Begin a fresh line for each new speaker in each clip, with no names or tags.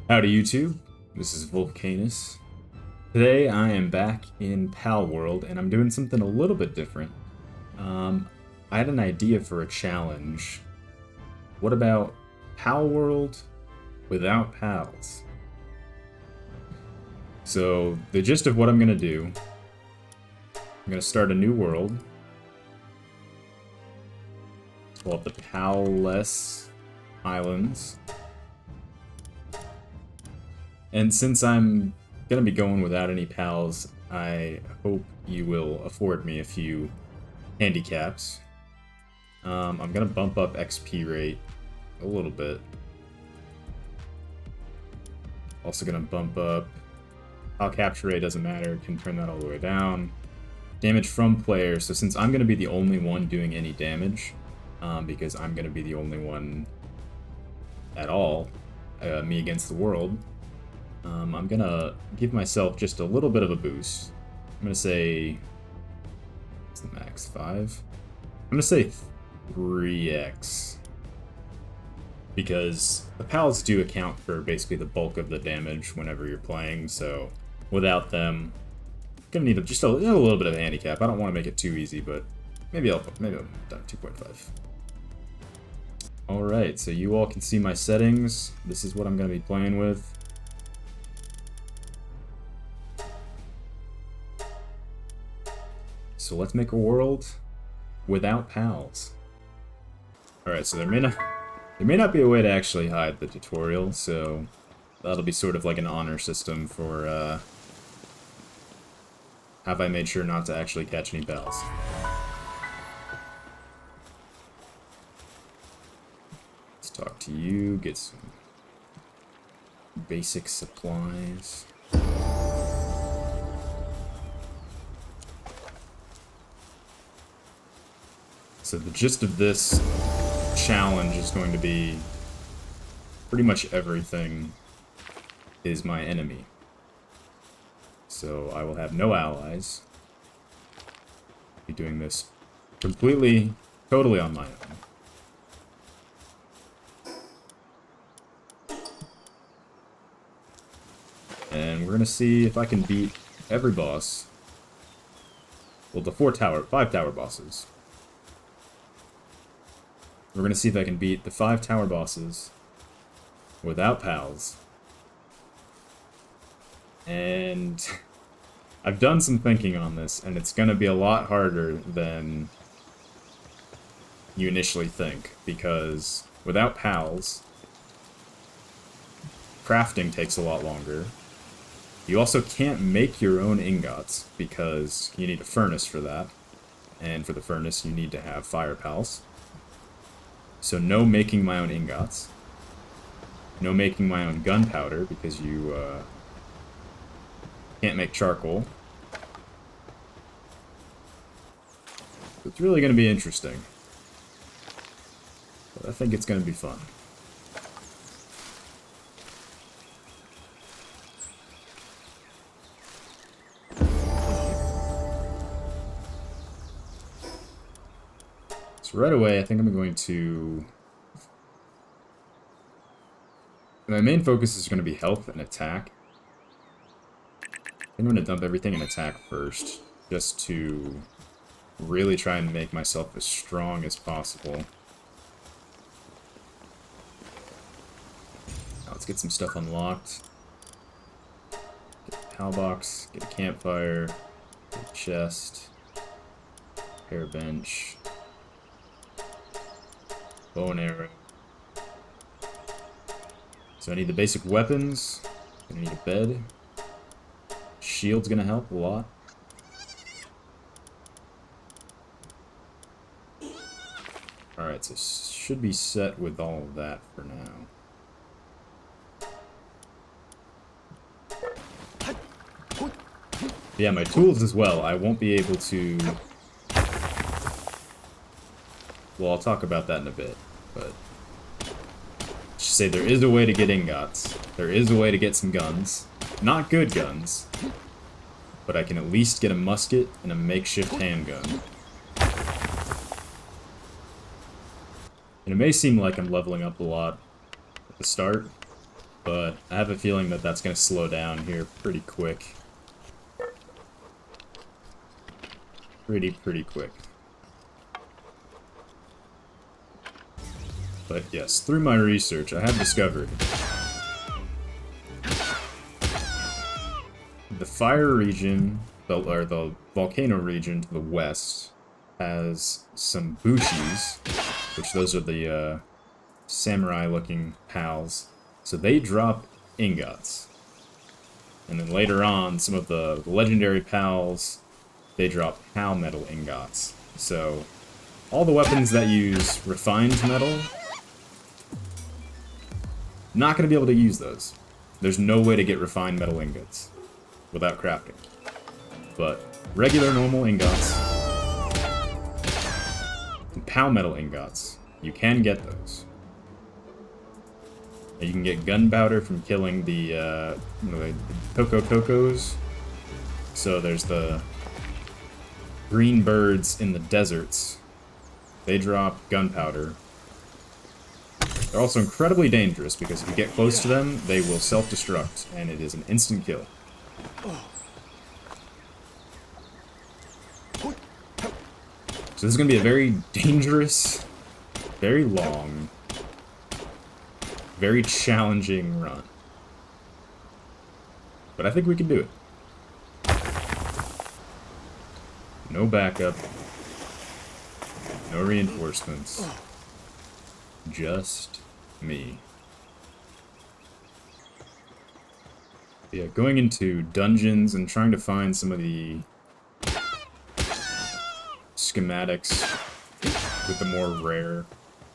Howdy YouTube, this is Volcanus. Today I am back in Palworld and I'm doing something a little bit different. I had an idea for a challenge. What about Palworld without pals? So the gist of what I'm going to do, I'm going to start a new world. Call it the Pal-less Islands. And since I'm gonna be going without any pals, I hope you will afford me a few handicaps. I'm gonna bump up XP rate a little bit. Also gonna bump up pal capture rate, doesn't matter, can turn that all the way down. Damage from players, so since I'm gonna be the only one doing any damage, because I'm gonna be the only one at all, me against the world, I'm gonna give myself just a little bit of a boost. I'm gonna say, what's the max, 5? I'm gonna say 3x. Because the pals do account for basically the bulk of the damage whenever you're playing, so without them, I'm gonna need just a little bit of a handicap. I don't want to make it too easy, but maybe I'll done 2.5. Alright, so you all can see my settings. This is what I'm gonna be playing with. So let's make a world without pals. Alright, so there may not be a way to actually hide the tutorial, so that'll be sort of like an honor system for have I made sure not to actually catch any pals. Let's talk to you, get some basic supplies. So the gist of this challenge is going to be pretty much everything is my enemy. So I will have no allies. Be doing this completely, totally on my own. And we're gonna see if I can beat every boss. Well, the 5 tower bosses. We're gonna see if I can beat the 5 tower bosses without pals. And I've done some thinking on this, and it's gonna be a lot harder than you initially think, because without pals, crafting takes a lot longer. You also can't make your own ingots, because you need a furnace for that. And for the furnace, you need to have fire pals. So no making my own ingots. No making my own gunpowder, because you can't make charcoal. It's really going to be interesting. But I think it's going to be fun. So right away, I think I'm going to... My main focus is going to be health and attack. I'm going to dump everything in attack first, just to really try and make myself as strong as possible. Now let's get some stuff unlocked. Get a pal box, get a campfire, get a chest, repair bench, bow and arrow. So I need the basic weapons. I need a bed. Shield's gonna help a lot. Alright, so should be set with all of that for now. Yeah, my tools as well. I won't be able to... Well, I'll talk about that in a bit, but... Just say there is a way to get ingots. There is a way to get some guns. Not good guns, but I can at least get a musket and a makeshift handgun. And it may seem like I'm leveling up a lot at the start, but I have a feeling that that's going to slow down here pretty quick. Pretty quick. But yes, through my research, I have discovered the fire region, or the volcano region to the west, has some bushis, which those are the samurai-looking pals. So they drop ingots. And then later on, some of the legendary pals, they drop PAL metal ingots. So all the weapons that use refined metal, not going to be able to use those. There's no way to get refined metal ingots without crafting. But regular normal ingots, and PAL metal ingots, you can get those. And you can get gunpowder from killing the Tokos. So there's the green birds in the deserts. They drop gunpowder. They're also incredibly dangerous because if you get close to them, they will self-destruct, and it is an instant kill. So this is going to be a very dangerous, very long, very challenging run. But I think we can do it. No backup. No reinforcements. Just me. Yeah, going into dungeons and trying to find some of the schematics with the more rare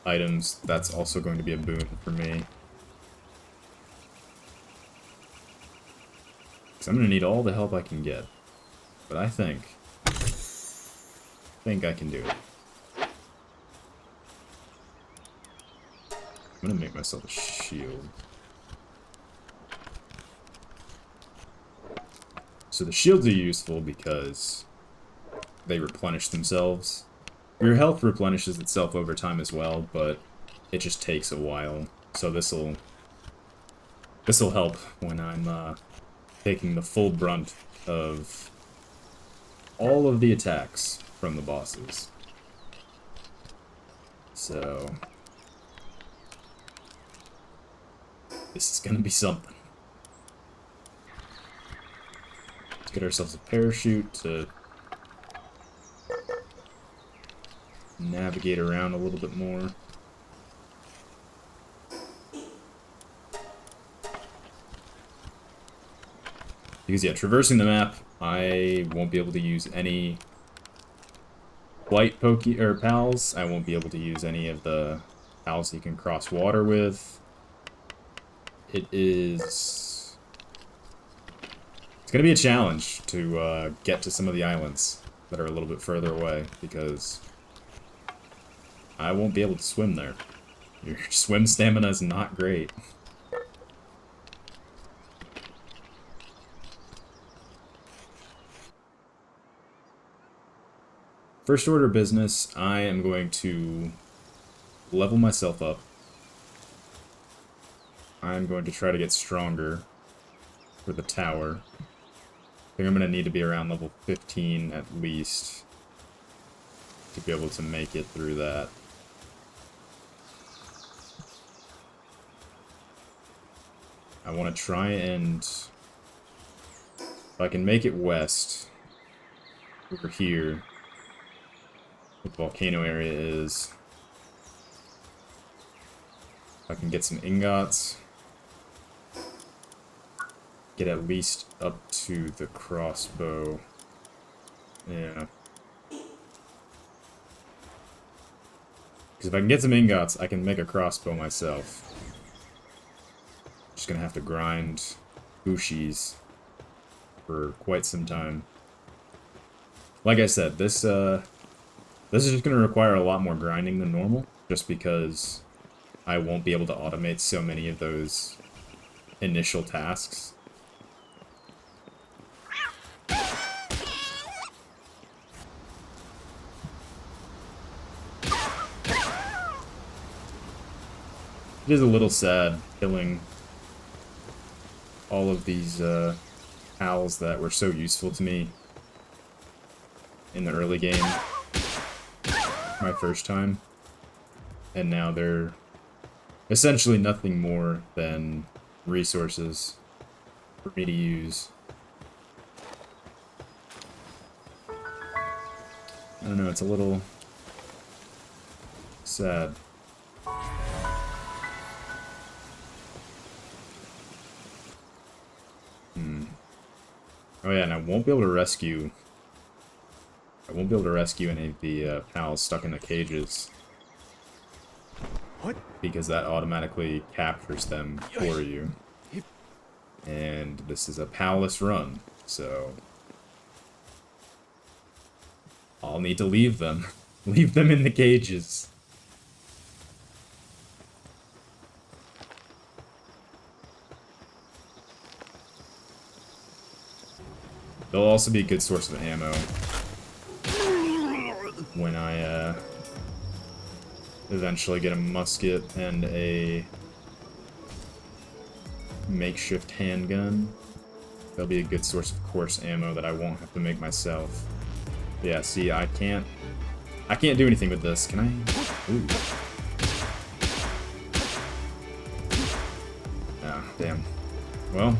items, that's also going to be a boon for me. Because I'm going to need all the help I can get. But I think I can do it. I'm going to make myself a shield. So the shields are useful because they replenish themselves. Your health replenishes itself over time as well, but it just takes a while. So this'll help when I'm taking the full brunt of all of the attacks from the bosses. So this is gonna be something. Let's get ourselves a parachute to navigate around a little bit more. Because yeah, traversing the map, I won't be able to use any flight pals. I won't be able to use any of the pals you can cross water with. It's gonna be a challenge to get to some of the islands that are a little bit further away, because I won't be able to swim there. Your swim stamina is not great. First order of business, I am going to level myself up. I'm going to try to get stronger for the tower. I think I'm going to need to be around level 15 at least to be able to make it through that. I want to try and, if I can make it west, over here, where the volcano area is, if I can get some ingots, get at least up to the crossbow. Yeah. Because if I can get some ingots, I can make a crossbow myself. Just gonna have to grind bushis for quite some time. Like I said, this is just gonna require a lot more grinding than normal, just because I won't be able to automate so many of those initial tasks. It is a little sad killing all of these pals that were so useful to me in the early game, my first time, and now they're essentially nothing more than resources for me to use. I don't know, it's a little sad. Oh yeah, and I won't be able to rescue any of the pals stuck in the cages.
What?
Because that automatically captures them for you. And this is a pal-less run, so I'll need to leave them. Leave them in the cages. They'll also be a good source of ammo when I eventually get a musket and a makeshift handgun. They'll be a good source of coarse ammo that I won't have to make myself. Yeah, see, I can't do anything with this, can I? Ooh. Ah, damn. Well.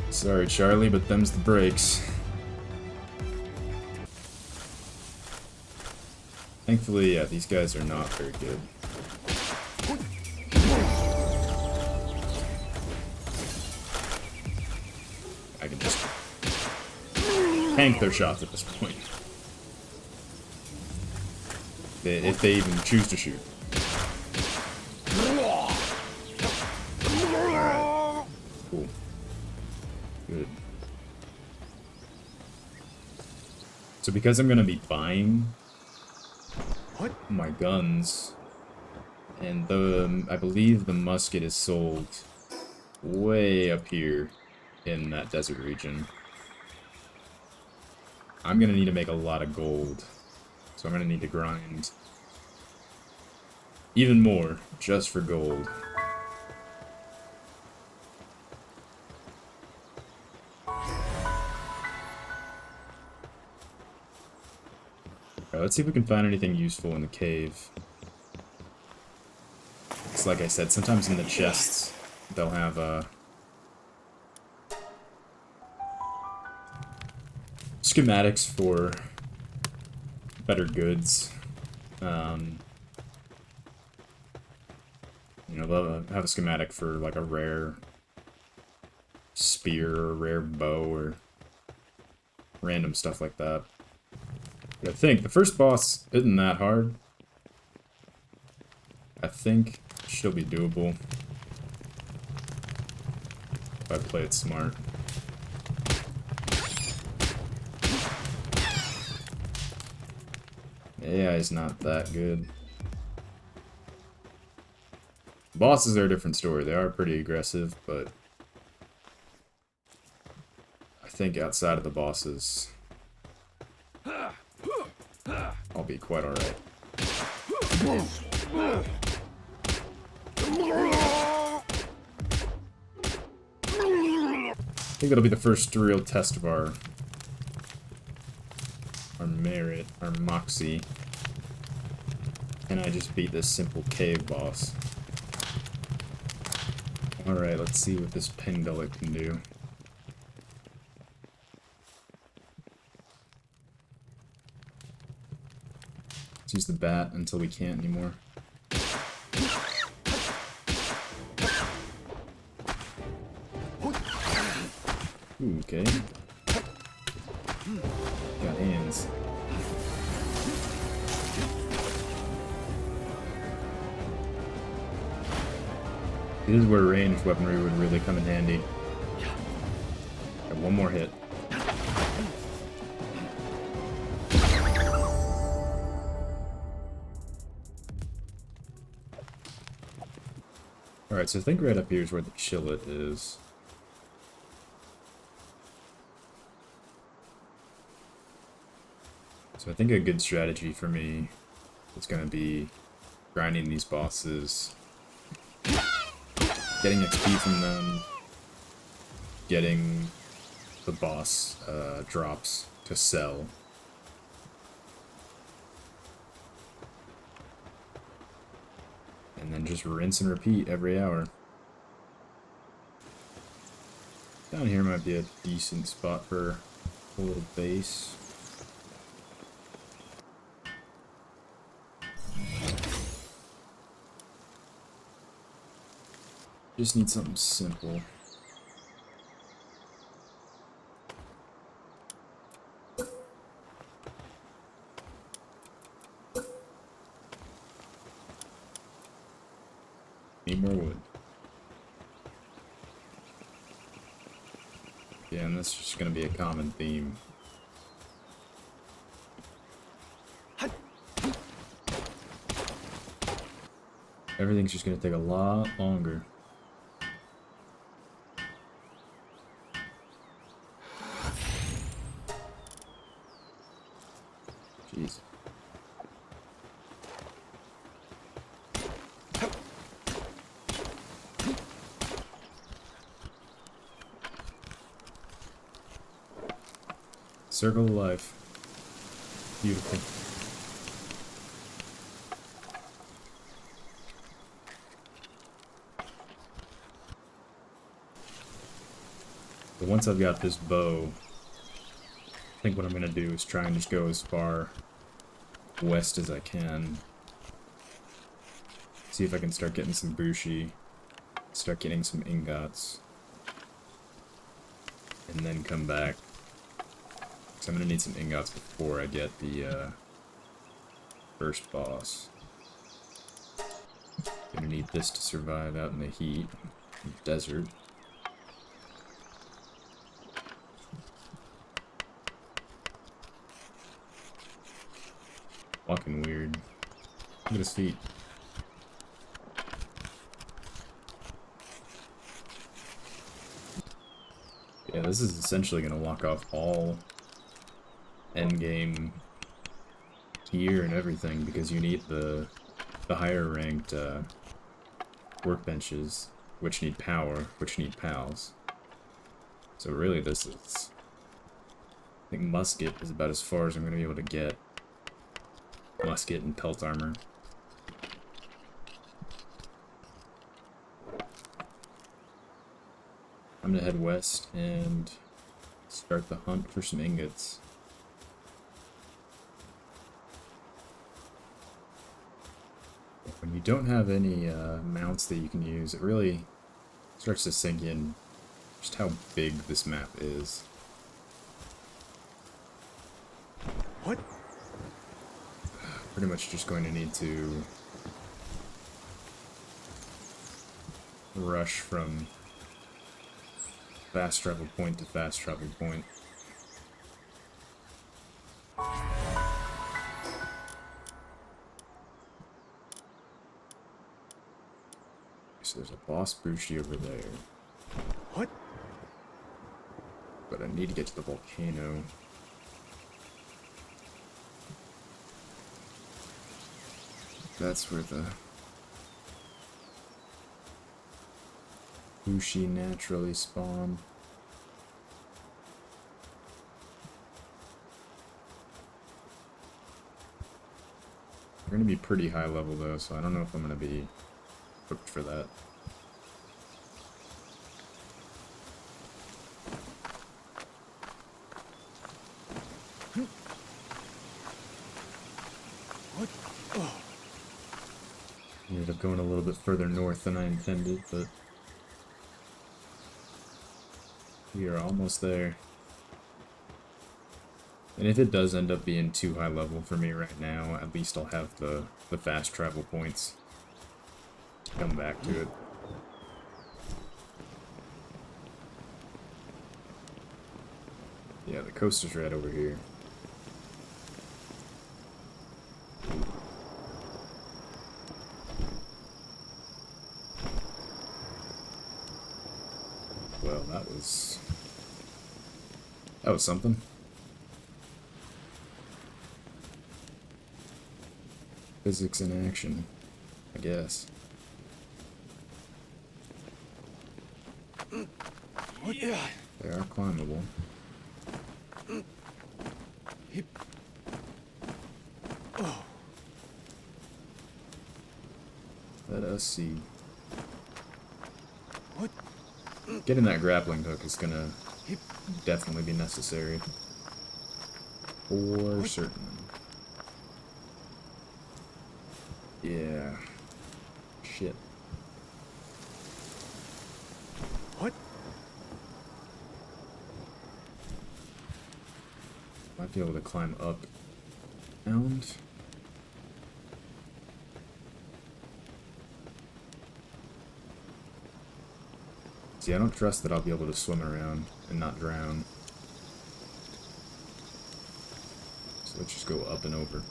Sorry, Charlie, but them's the breaks. Thankfully, yeah, these guys are not very good. I can just tank their shots at this point. If they even choose to shoot. Alright. Cool. Good. So because I'm gonna be buying my guns, and I believe the musket is sold way up here in that desert region, I'm gonna need to make a lot of gold. So I'm gonna need to grind even more just for gold. Alright, let's see if we can find anything useful in the cave. It's like I said, sometimes in the chests they'll have schematics for better goods. You know, they'll have a schematic for like a rare spear or a rare bow or random stuff like that. But I think the first boss isn't that hard. I think it should be doable if I play it smart. AI is not that good. Bosses are a different story. They are pretty aggressive, but I think outside of the bosses, I'll be quite alright. I think that'll be the first real test of our merit, our moxie. Can I just beat this simple cave boss? Alright, let's see what this pin gullet can do. Let's use the bat until we can't anymore. Ooh, okay. Got hands. This is where ranged weaponry would really come in handy. Got one more hit. Alright, so I think right up here is where the chillet is. So I think a good strategy for me It's going to be grinding these bosses, getting XP from them, getting the boss drops to sell. And then just rinse and repeat every hour. Down here might be a decent spot for a little base. Just need something simple. Need more wood. Yeah, and that's just gonna be a common theme. Everything's just gonna take a lot longer. Jeez. Circle of life. Beautiful. But once I've got this bow, I think what I'm gonna do is try and just go as far west as I can. See if I can start getting some bushi, start getting some ingots, and then come back. So I'm gonna need some ingots before I get the first boss. Gonna need this to survive out in the heat, in the desert. Walking weird. Look at his feet. Yeah, this is essentially gonna lock off all endgame gear and everything because you need the higher ranked workbenches, which need power, which need pals. So really this is, I think musket is about as far as I'm gonna be able to get. Musket and pelt armor. I'm gonna head west and start the hunt for some ingots. When you don't have any mounts that you can use, it really starts to sink in just how big this map is.
What?
Pretty much just going to need to rush from fast travel point to fast travel point. So there's a boss bushi over there.
What?
But I need to get to the volcano. That's where the bushi naturally spawn. They're gonna be pretty high level though, so I don't know if I'm gonna be equipped for that.
What? Oh.
Ended up going a little bit further north than I intended, but we are almost there. And if it does end up being too high level for me right now, at least I'll have the fast travel points to come back to it. Yeah, the coast is right over here. Well, that was something. Physics in action, I guess.
Yeah.
They are climbable.
Oh.
Let us see.
What?
Getting that grappling hook is gonna definitely be necessary. For certain. Yeah. Shit.
What?
Might be able to climb up. And see, I don't trust that I'll be able to swim around and not drown. So let's just go up and over.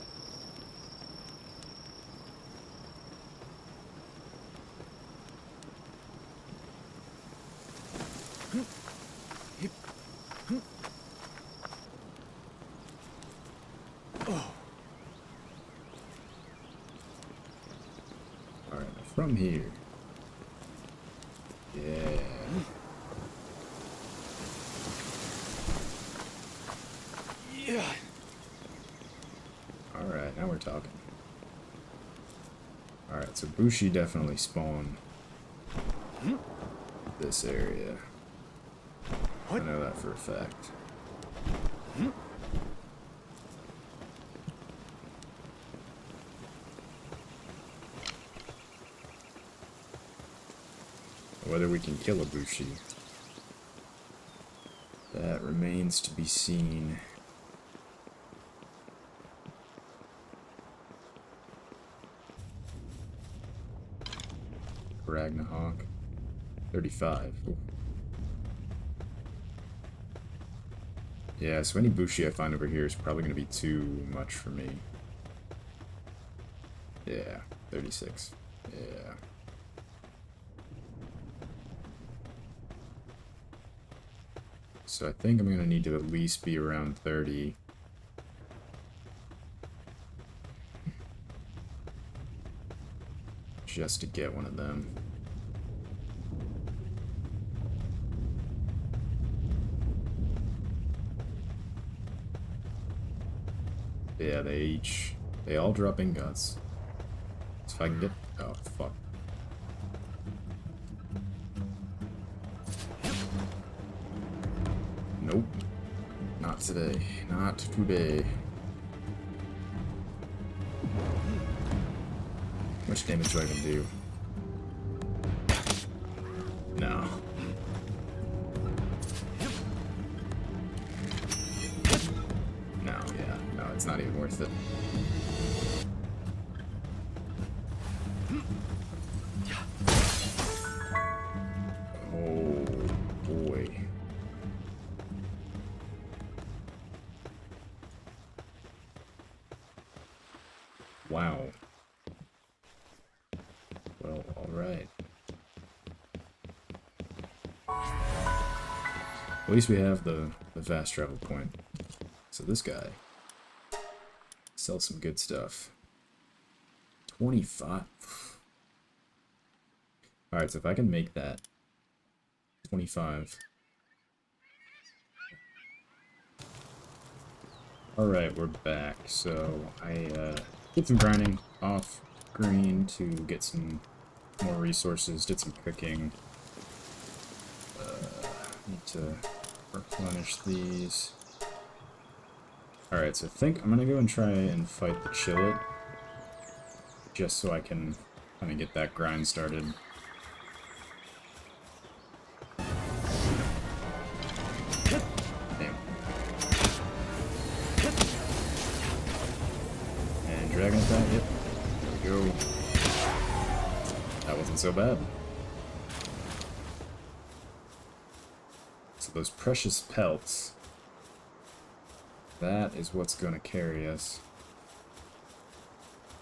Oh.
Alright, from here. Yeah.
Yeah.
Alright, now we're talking. Alright, so Bushi definitely spawn this area. I
What?
know that for a fact. Whether we can kill a Bushi, that remains to be seen. Ragnahawk. 35. Ooh. Yeah, so any Bushi I find over here is probably going to be too much for me. Yeah, 36. Yeah. So I think I'm going to need to at least be around 30. Just to get one of them. Yeah, they all drop ingots. So if I can get, oh fuck. Nope. Not today. Not today. How much damage do I even do? No. No, yeah. No, it's not even worth it. Oh, boy. Wow. Well, alright. At least we have the fast travel point. So this guy sells some good stuff. 25. Alright, so if I can make that 25. Alright, we're back. So I did some grinding off green to get some more resources, did some cooking. Need to replenish these. Alright, so I think I'm gonna go and try and fight the Chillet. Just so I can kind of get that grind started. Damn. And dragon attack, yep. There we go. That wasn't so bad. So those precious pelts, that is what's going to carry us.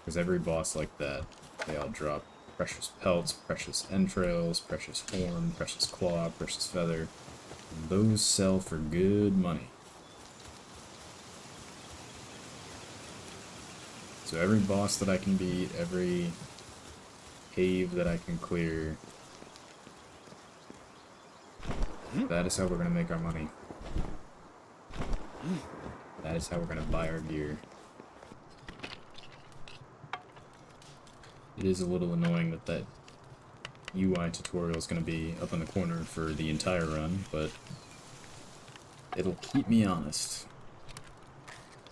Because every boss like that, they all drop precious pelts, precious entrails, precious horn, precious claw, precious feather. And those sell for good money. So every boss that I can beat, every cave that I can clear, that is how we're gonna make our money. That is how we're gonna buy our gear. It is a little annoying that that UI tutorial is gonna be up in the corner for the entire run, but it'll keep me honest.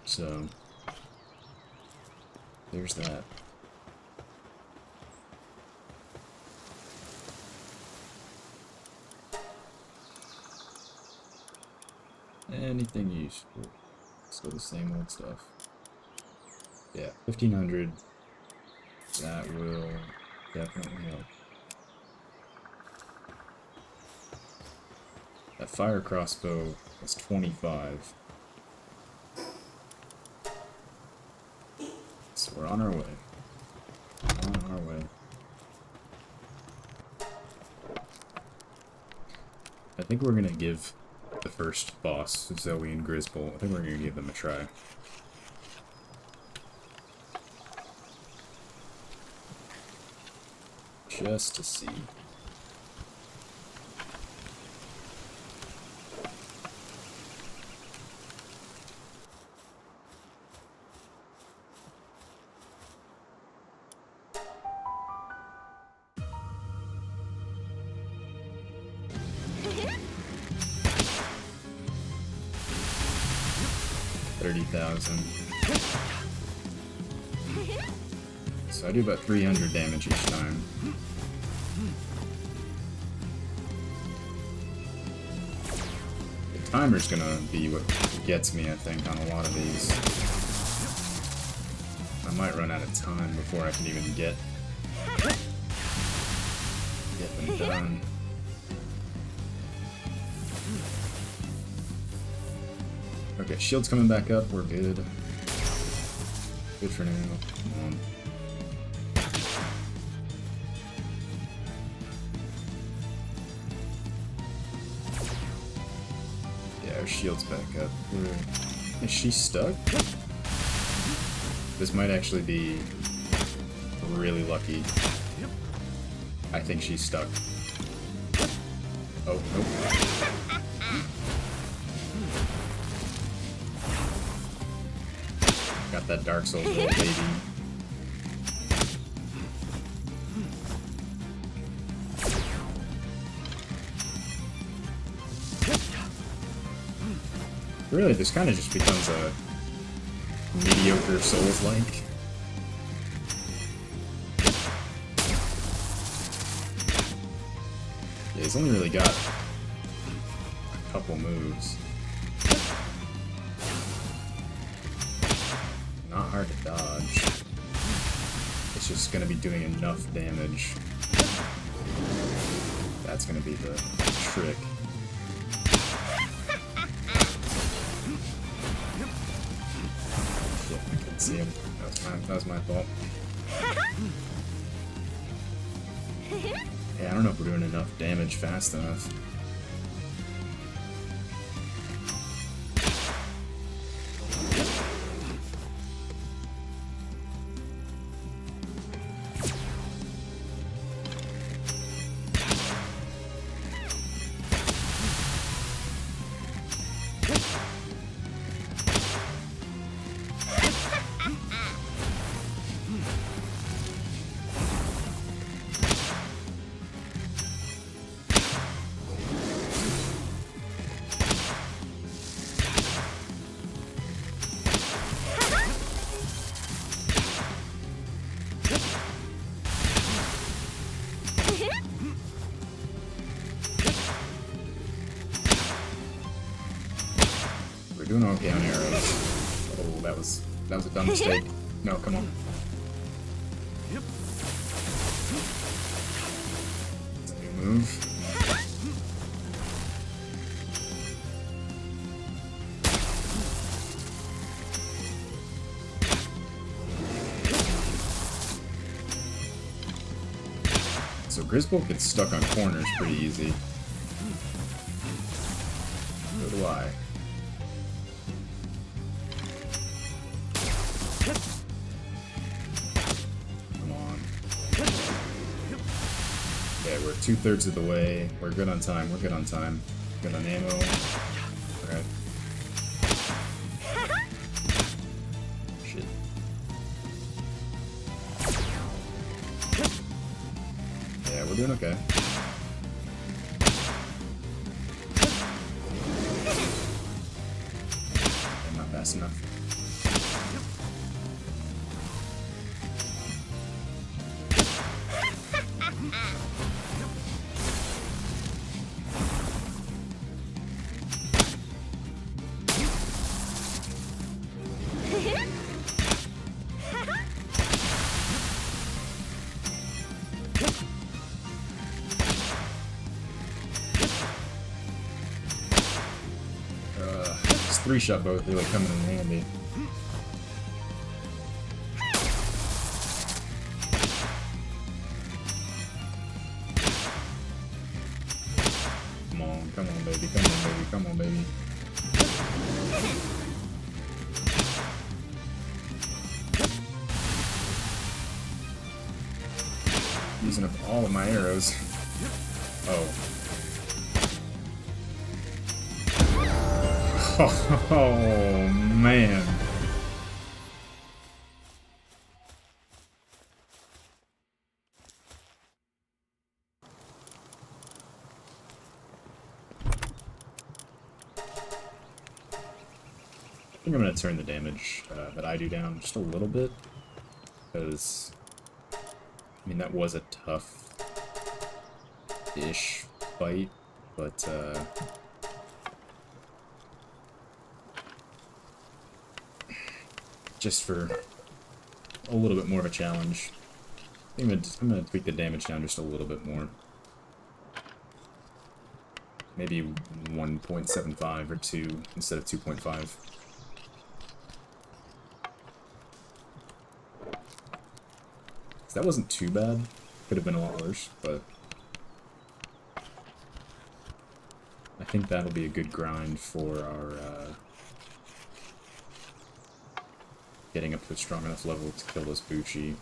So, there's that. Anything useful. Still the same old stuff. Yeah, 1500. That will definitely help. That fire crossbow was 25. So we're on our way. On our way. I think we're gonna give the first boss, Zoe and Grisbolt, I think we're gonna give them a try. Just to see. So I do about 300 damage each time. The timer's gonna be what gets me, I think, on a lot of these. I might run out of time before I can even get them done. Okay, shield's coming back up, we're good. Good for now. Come on. Yeah, our shield's back up. Is she stuck? This might actually be really lucky. I think she's stuck. Oh, nope. Got that Dark Souls roll, baby. Really, this kind of just becomes a mediocre Souls-like. Yeah, he's only really got a couple moves. Not hard to dodge. It's just gonna be doing enough damage. That's gonna be the trick. Shit, I couldn't see him. That was my fault. Yeah, I don't know if we're doing enough damage fast enough. Doing okay on arrows. Oh, that was a dumb mistake. No, come on. It's a new move. So Grisbolt gets stuck on corners pretty easy. So do I. Alright, we're 2/3 of the way. We're good on time. We're good on time. Good on ammo. Alright. Shit. Yeah, we're doing okay. I'm not fast enough. This 3-shot both really coming in handy. Come on, baby, come on, baby, come on, baby. Using up all of my arrows. Oh. Oh, man. I think I'm going to turn the damage that I do down just a little bit, because, I mean, that was a tough-ish fight, but, just for a little bit more of a challenge, I'm going to tweak the damage down just a little bit more. Maybe 1.75 or 2 instead of 2.5. That wasn't too bad. Could have been a lot worse, but I think that'll be a good grind for our getting up to a strong enough level to kill this Bucci.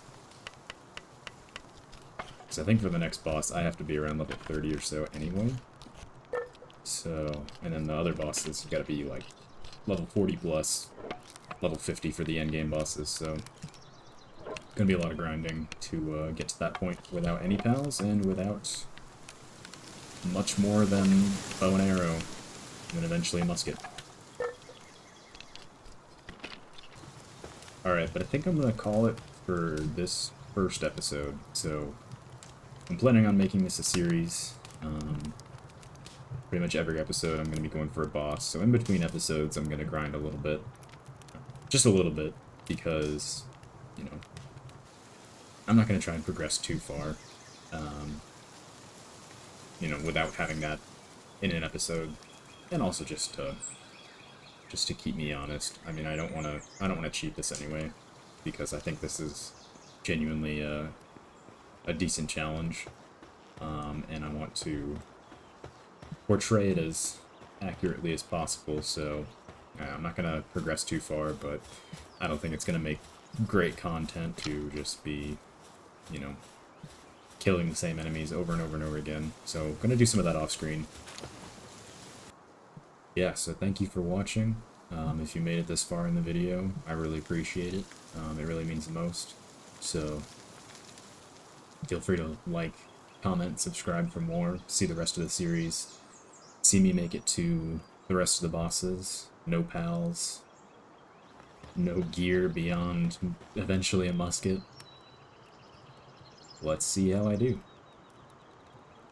Because I think for the next boss, I have to be around level 30 or so anyway. So, and then the other bosses, you gotta be like level 40 plus, level 50 for the endgame bosses, so gonna be a lot of grinding to get to that point without any pals and without much more than bow and arrow, and then eventually a musket. Alright, but I think I'm gonna call it for this first episode, so I'm planning on making this a series. Pretty much every episode I'm going to be going for a boss, so in between episodes I'm going to grind a little bit. Just a little bit, because, you know, I'm not going to try and progress too far, you know, without having that in an episode, and also just to keep me honest. I mean, I don't want to cheat this anyway, because I think this is genuinely a decent challenge, and I want to portray it as accurately as possible, so I'm not going to progress too far, but I don't think it's going to make great content to just be, you know, killing the same enemies over and over and over again. So I'm going to do some of that off screen. Yeah, so thank you for watching. If you made it this far in the video, I really appreciate it. It really means the most. So feel free to like, comment, subscribe for more, see the rest of the series, see me make it to the rest of the bosses, no pals, no gear beyond eventually a musket. Let's see how I do.